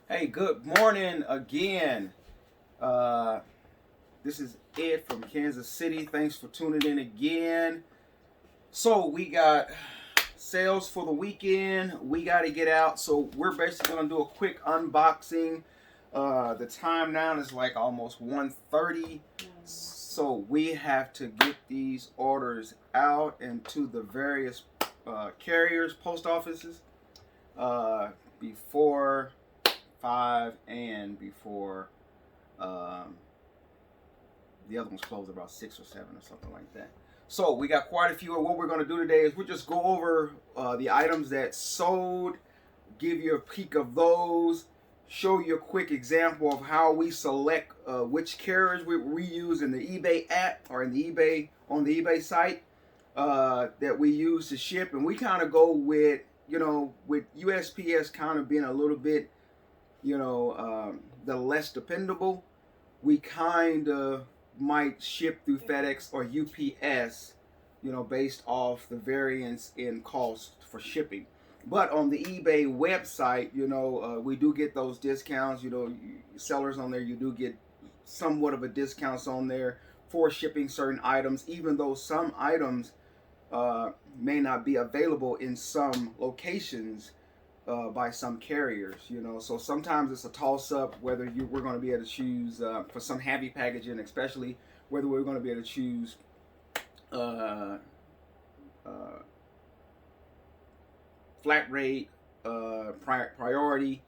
Hey, good morning again. Uh, this is Ed from Kansas City. Thanks for tuning in again. So we got sales for the weekend. We got to get out. So we're basically gonna do a quick unboxing. The time now is like almost 1:30. So we have to get these orders out into the various carriers, post offices, before 5 and before the other one's closed about 6 or 7 or something like that. So we got quite a few. And what we're going to do today is we'll just go over the items that sold, give you a peek of those, show you a quick example of how we select which carriers we use in the eBay app or in the eBay on the eBay site that we use to ship. And we kind of go with, with USPS kind of being a little bit, the less dependable, we kind of might ship through FedEx or UPS, based off the variance in cost for shipping. But on the eBay website, we do get those discounts. Sellers on there, you do get somewhat of a discounts on there for shipping certain items, even though some items may not be available in some locations by some carriers. So sometimes it's a toss-up whether we're going to be able to choose for some heavy packaging, especially whether we're going to be able to choose flat rate, priority,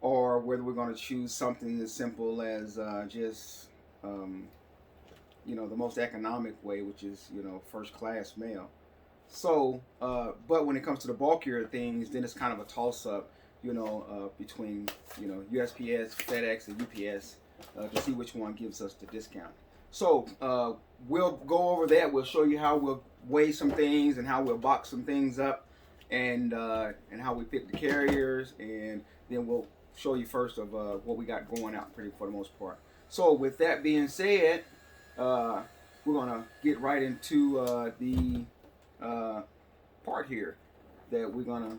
or whether we're going to choose something as simple as just the most economic way, which is first class mail. So, but when it comes to the bulkier things, then it's kind of a toss-up, between USPS, FedEx, and UPS to see which one gives us the discount. So we'll go over that. We'll show you how we'll weigh some things and how we'll box some things up, and how we pick the carriers, and then we'll show you first of what we got going out pretty for the most part. So with that being said, we're gonna get right into the part here that we're gonna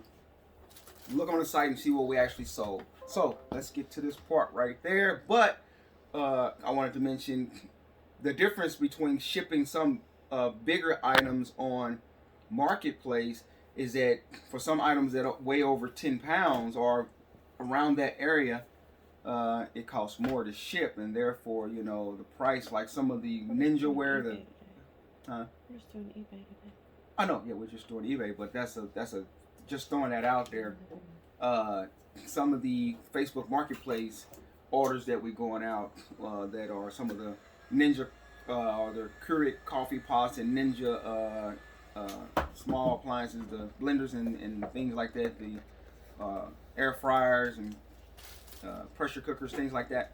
look on the site and see what we actually sold. So let's get to this part right there. But I wanted to mention the difference between shipping some bigger items on Marketplace is that for some items that weigh over 10 pounds or around that area, it costs more to ship, and therefore the price, like some of the ninja wear, the we're just doing eBay today. I know, yeah, we're just doing eBay, but that's a just throwing that out there. Some of the Facebook Marketplace orders that we're going out that are some of the Ninja or the Keurig coffee pots and Ninja small appliances, the blenders and things like that, the air fryers and pressure cookers, things like that.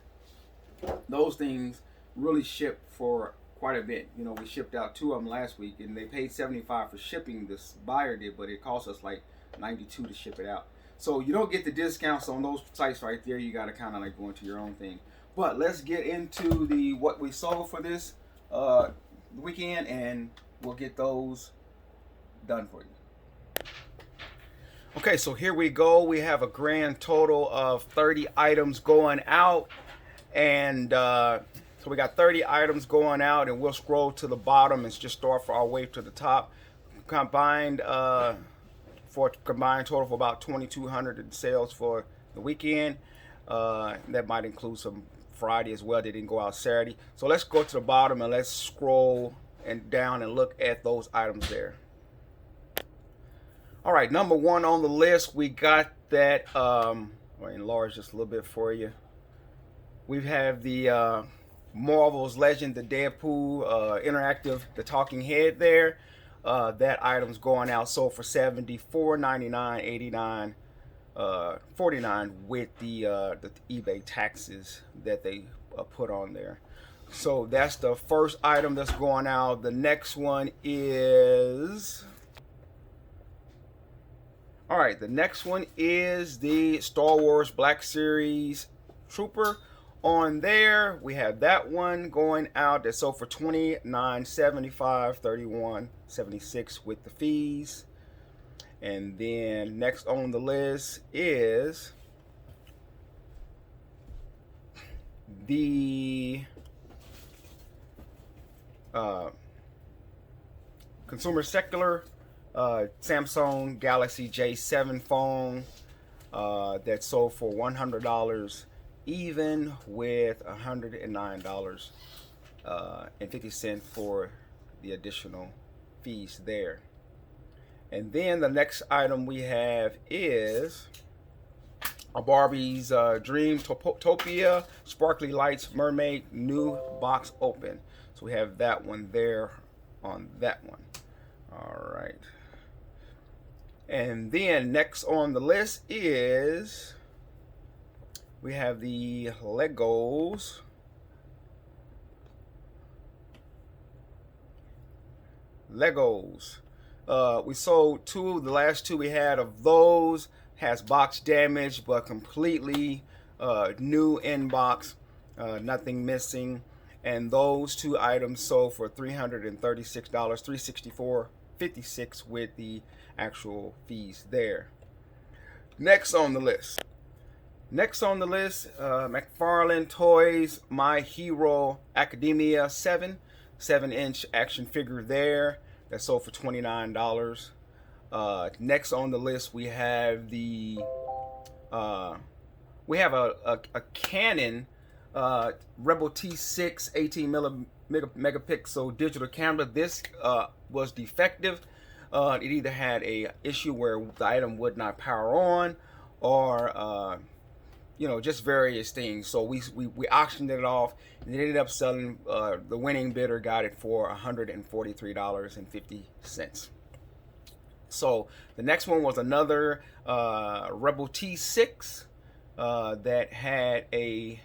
Those things really ship for quite a bit. We shipped out 2 of them last week, and they paid $75 for shipping. This buyer did, but it cost us like $92 to ship it out. So you don't get the discounts on those sites right there. You got to kind of like go into your own thing. But let's get into the what we sold for this weekend, and we'll get those done for you. Okay, so here we go. We have a grand total of 30 items going out, and so we got 30 items going out, and we'll scroll to the bottom and just start for our way to the top. Combined for a combined total of about 2,200 in sales for the weekend. That might include some Friday as well. They didn't go out Saturday. So let's go to the bottom and let's scroll and down and look at those items there. All right, number 1 on the list, we got that. I'll enlarge just a little bit for you. We have the Marvel's Legend, the Deadpool interactive, the talking head there. That item's going out, sold for $74.99, $89, $49 with the eBay taxes that they put on there. So that's the first item that's going out. The next one is, all right, the next one is the Star Wars Black Series Trooper. On there, we have that one going out that sold for $29.75, $31.76 with the fees. And then next on the list is the consumer secular Samsung Galaxy J7 phone that sold for $100, even with $109.50 for the additional fees there. And then the next item we have is a Barbie's Dream Topia Sparkly Lights Mermaid new box open. So we have that one there on that one. All right. And then next on the list is we have the Legos. We sold two. The last two we had of those has box damage, but completely new inbox, nothing missing. And those two items sold for $336, $364.56 with the actual fees there. Next on the list, McFarlane Toys My Hero Academia 7-inch action figure there that sold for $29. Next on the list we have the a Canon Rebel T6 18 megapixel digital camera. This was defective. It either had a issue where the item would not power on, or just various things. So we auctioned it off, and it ended up selling. The winning bidder got it for $143.50. So the next one was another Rebel T6 that had a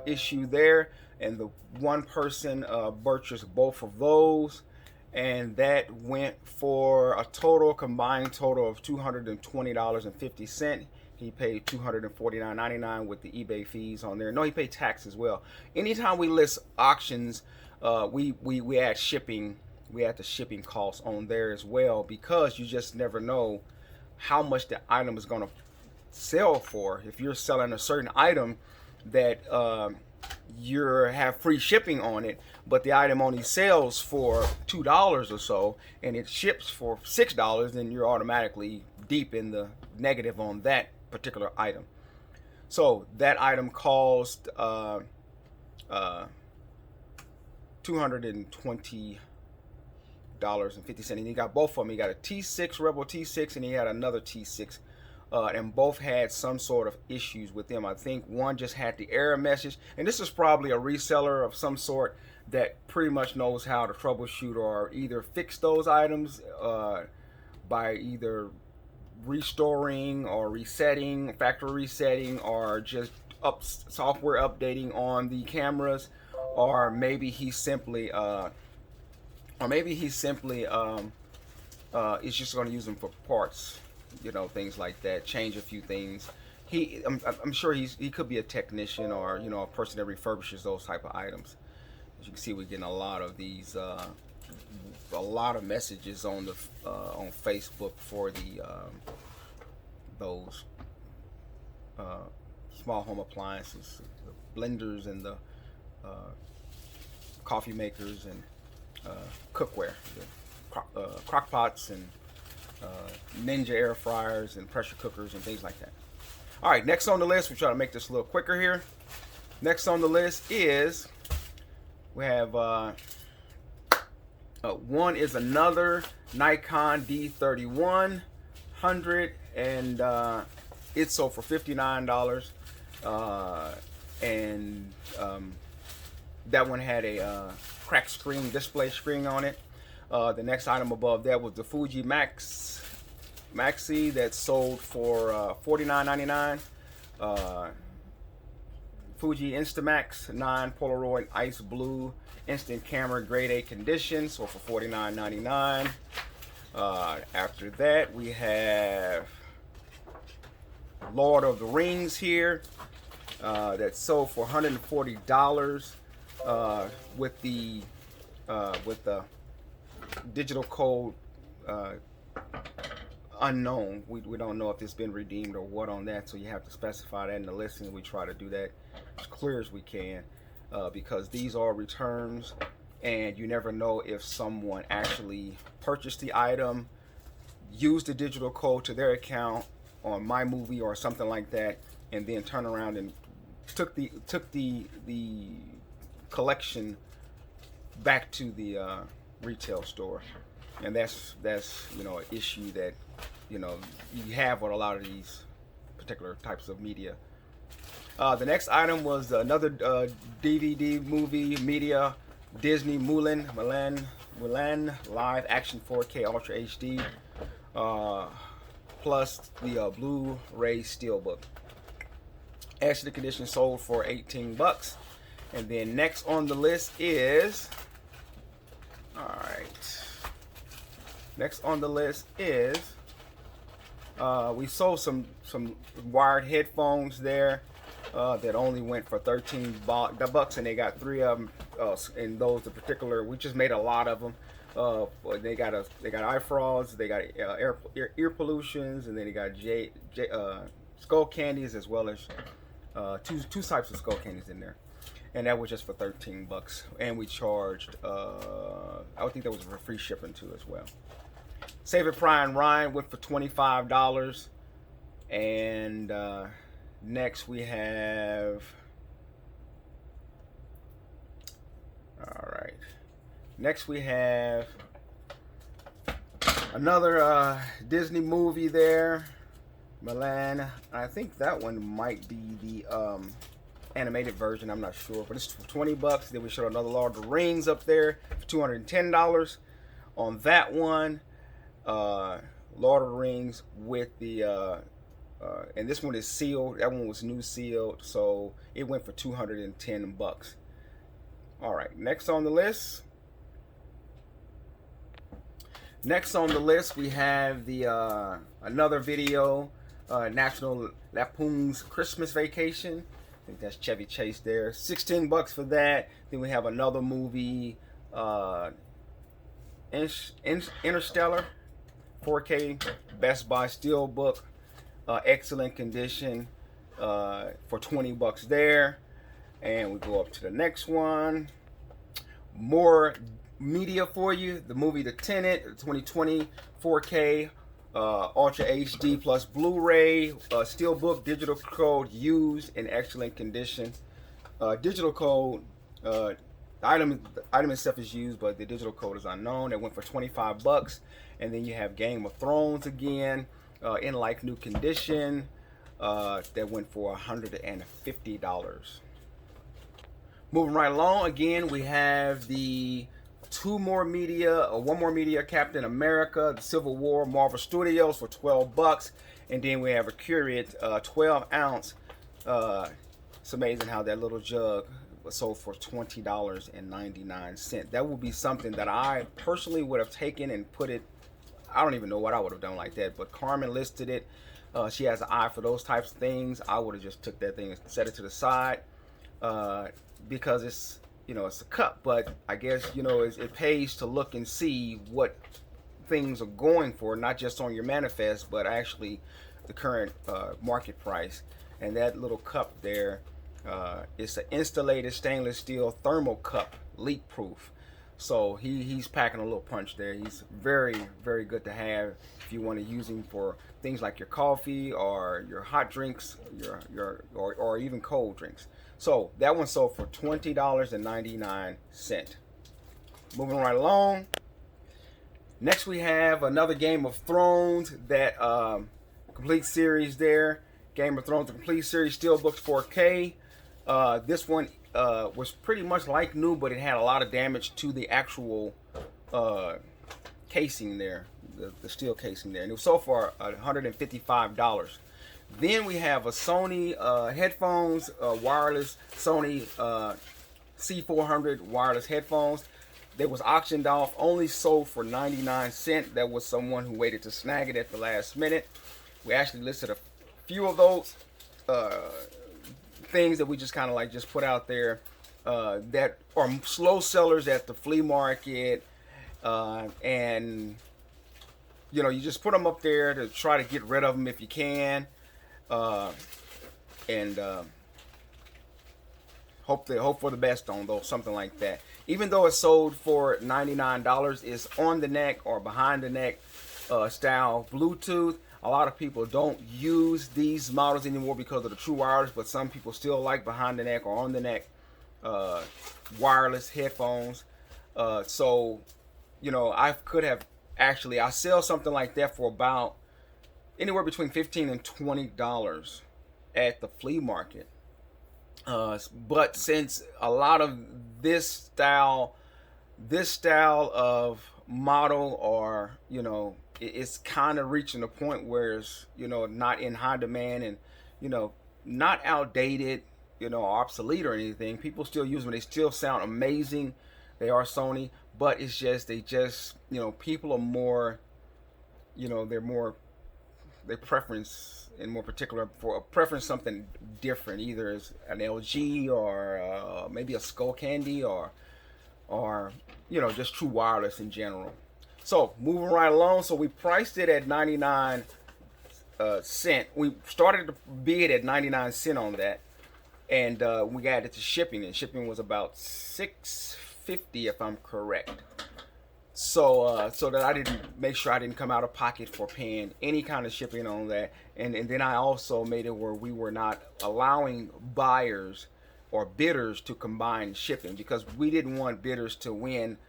issue there, and the one person purchased both of those, and that went for a combined total of $220.50. He paid $249.99 with the eBay fees on there. No, he paid tax as well. Anytime we list auctions, we add shipping. We add the shipping costs on there as well, because you just never know how much the item is going to sell for. If you're selling a certain item that you have free shipping on it, but the item only sells for $2 or so, and it ships for $6, then you're automatically deep in the negative on that particular item. So that item cost $220.50, and he got both of them. He got a T6 Rebel T6, and he had another T6, and both had some sort of issues with them. I think one just had the error message, and this is probably a reseller of some sort that pretty much knows how to troubleshoot or either fix those items by either restoring or resetting, factory resetting, or just software updating on the cameras, or maybe he simply is just going to use them for parts, things like that, change a few things. I'm sure he could be a technician, or a person that refurbishes those type of items. As you can see, we're getting a lot of these, a lot of messages on the on Facebook for the those small home appliances, the blenders and the coffee makers and cookware, the crock pots and Ninja air fryers and pressure cookers and things like that. All right, next on the list, we'll try to make this a little quicker here. Next on the list is we have one is another Nikon D3100, and it sold for $59, and that one had a cracked screen, display screen on it. The next item above that was the Fuji Maxi that sold for $49.99. Fuji Instamax 9 Polaroid Ice Blue Instant Camera Grade A condition, sold for $49.99. After that, we have Lord of the Rings here that sold for $140 with the digital code unknown. We don't know if it's been redeemed or what on that, so you have to specify that in the listing. We try to do that as clear as we can, because these are returns, and you never know if someone actually purchased the item, used the digital code to their account on My Movie or something like that, and then turn around and took the collection back to the retail store. And that's an issue that you have with a lot of these particular types of media. The next item was another DVD movie media, Disney Mulan live action 4K Ultra HD, plus the Blu-ray Steelbook. Excellent condition, sold for $18. And then next on the list is, next on the list is, we sold some wired headphones there that only went for $13, and they got 3 of them. And those in particular, we just made a lot of them. They got eye frauds, they got ear pollutions, and then they got skull candies, as well as two types of skull candies in there. And that was just for $13, and we charged I would think that was for free shipping too as well. Save It Prime Ryan went for $25. And next we have, next we have another Disney movie there, Mulan. I think that one might be the animated version, I'm not sure, but it's for $20. Then we showed another Lord of the Rings up there for $210 on that one. Lord of the Rings with the and this one is sealed. That one was new sealed, so it went for $210. All right, next on the list. Next on the list, we have the another video, National Lampoon's Christmas Vacation. I think that's Chevy Chase there. $16 for that. Then we have another movie, Interstellar, 4K, Best Buy Steelbook, excellent condition, for $20 there. And we go up to the next one. More media for you. The movie The Tenant, 2020, 4K, Ultra HD plus Blu-ray, Steelbook, digital code used in excellent condition. Digital code, item itself is used, but the digital code is unknown. That went for $25. And then you have Game of Thrones again, in like new condition, that went for $150. Moving right along, again we have the one more media, Captain America, the Civil War, Marvel Studios for $12. And then we have a Curated 12-ounce. It's amazing how that little jug was sold for $20.99. That would be something that I personally would have taken and put it, I don't even know what I would have done like that, but Carmen listed it. She has an eye for those types of things. I would have just took that thing and set it to the side, because it's, it's a cup, but I guess, it pays to look and see what things are going for, not just on your manifest, but actually the current market price. And that little cup there, it's an insulated stainless steel thermal cup, leak proof. So he's packing a little punch there. He's very, very good to have if you want to use him for things like your coffee or your hot drinks, or even cold drinks. So that one sold for $20.99. Moving right along. Next we have another Game of Thrones, that complete series there. Game of Thrones, the complete series, Steelbooks 4K. This one was pretty much like new, but it had a lot of damage to the actual casing there, the steel casing there. And it was sold for $155. Then we have a Sony headphones, wireless Sony C400 wireless headphones. They was auctioned off, only sold for 99 cents. That was someone who waited to snag it at the last minute. We actually listed a few of those things that we just kind of like just put out there that are slow sellers at the flea market, and you know, you just put them up there to try to get rid of them if you can, and hope for the best on those, something like that. Even though it's sold for $99, it's on the neck or behind the neck style Bluetooth. A lot of people don't use these models anymore because of the true wireless, but some people still like behind the neck or on the neck wireless headphones. So, you know, I could have actually, I sell something like that for about anywhere between $15 and $20 at the flea market. But since a lot of this style of model, or, you know, it's kind of reaching a point where it's, you know, not in high demand and, you know, not outdated, you know, obsolete or anything. People still use them. They still sound amazing. They are Sony, but it's just, you know, people are more, you know, they preference, in more particular, for a preference something different, either as an LG or maybe a Skull Candy or you know, just true wireless in general. So moving right along, so we priced it at 99 cent. We started the bid at 99 cent on that, and we got it to shipping, and shipping was about $6.50 if I'm correct. So so that I didn't make sure I didn't come out of pocket for paying any kind of shipping on that, and then I also made it where we were not allowing buyers or bidders to combine shipping, because we didn't want bidders to win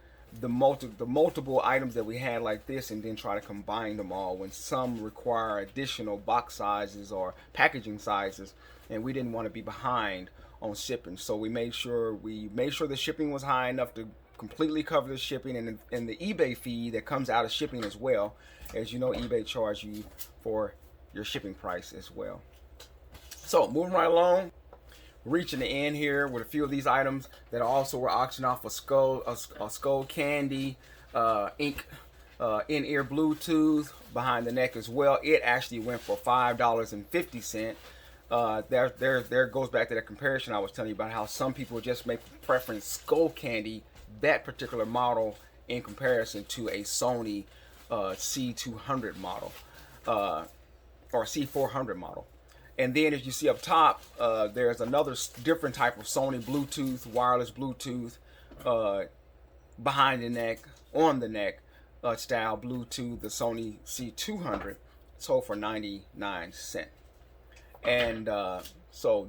the multiple items that we had like this and then try to combine them all when some require additional box sizes or packaging sizes, and we didn't want to be behind on shipping. So we made sure the shipping was high enough to completely cover the shipping and the eBay fee that comes out of shipping as well. As you know, eBay charges you for your shipping price as well. So moving right along, reaching the end here with a few of these items that also were auctioned off. A Skull Candy ink in-ear Bluetooth behind the neck as well. It actually went for $5.50. There goes back to that comparison I was telling you about, how some people just make preference Skull Candy, that particular model, in comparison to a Sony C200 model or C400 model. And then as you see up top, there's another different type of Sony Bluetooth, wireless Bluetooth, behind the neck, on the neck style Bluetooth, the Sony C200, sold for 99 cents. And so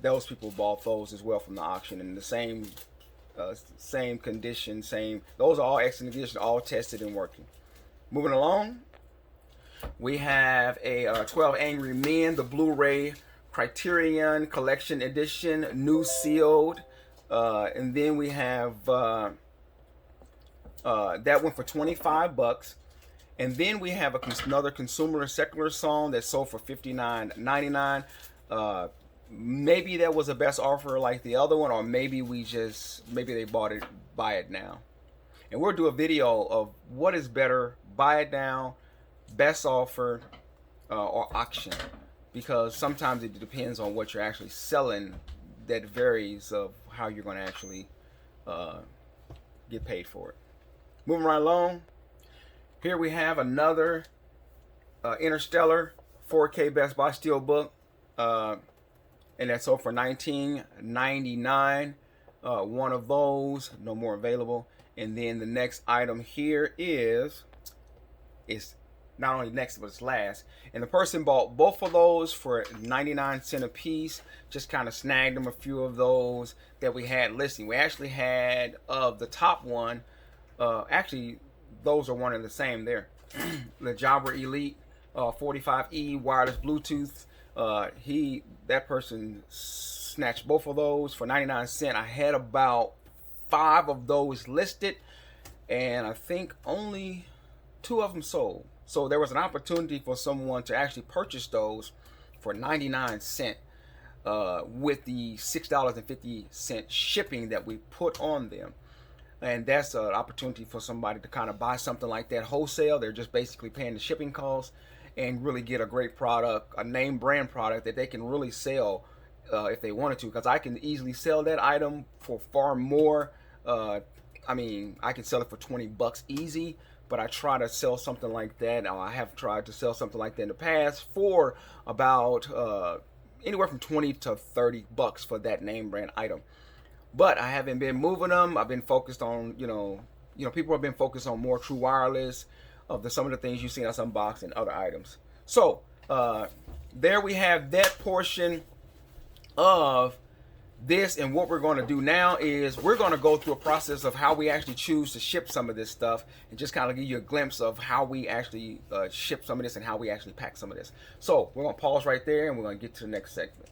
those people bought those as well from the auction, in the same condition, those are all excellent condition, all tested and working. Moving along, we have a 12 Angry Men, the Blu-ray Criterion Collection Edition, new sealed, and then we have that one for $25. And then we have another consumer secular song that sold for $59.99. Maybe that was a best offer like the other one, or maybe they buy it now. And we'll do a video of what is better, buy it now, best offer, or auction, because sometimes it depends on what you're actually selling. That varies of how you're going to actually get paid for it. Moving right along. Here we have another Interstellar 4K Best Buy Steelbook, and that's sold for $19.99. One of those, no more available. And then the next item here is not only next, but it's last. And the person bought both of those for 99 cents a piece. Just kind of snagged them, a few of those that we had listing. We actually had, of the top one, actually, those are one and the same there. The Jabra Elite 45E wireless Bluetooth. That person snatched both of those for 99 cents. I had about 5 of those listed, and I think only 2 of them sold. So there was an opportunity for someone to actually purchase those for 99 cents with the $6.50 shipping that we put on them. And that's an opportunity for somebody to kind of buy something like that wholesale. They're just basically paying the shipping costs and really get a great product, a name brand product that they can really sell if they wanted to. Because I can easily sell that item for far more. I mean, I can sell it for $20 easy. but I try to sell something like that. Now, I have tried to sell something like that in the past for about anywhere from 20 to 30 bucks for that name brand item. But I haven't been moving them. I've been focused on, people have been focused on more true wireless of some of the things you've seen us unbox and other items. So there we have that portion of this, and what we're going to do now is we're going to go through a process of how we actually choose to ship some of this stuff, and just kind of give you a glimpse of how we actually ship some of this and how we actually pack some of this. So we're going to pause right there, and we're going to get to the next segment.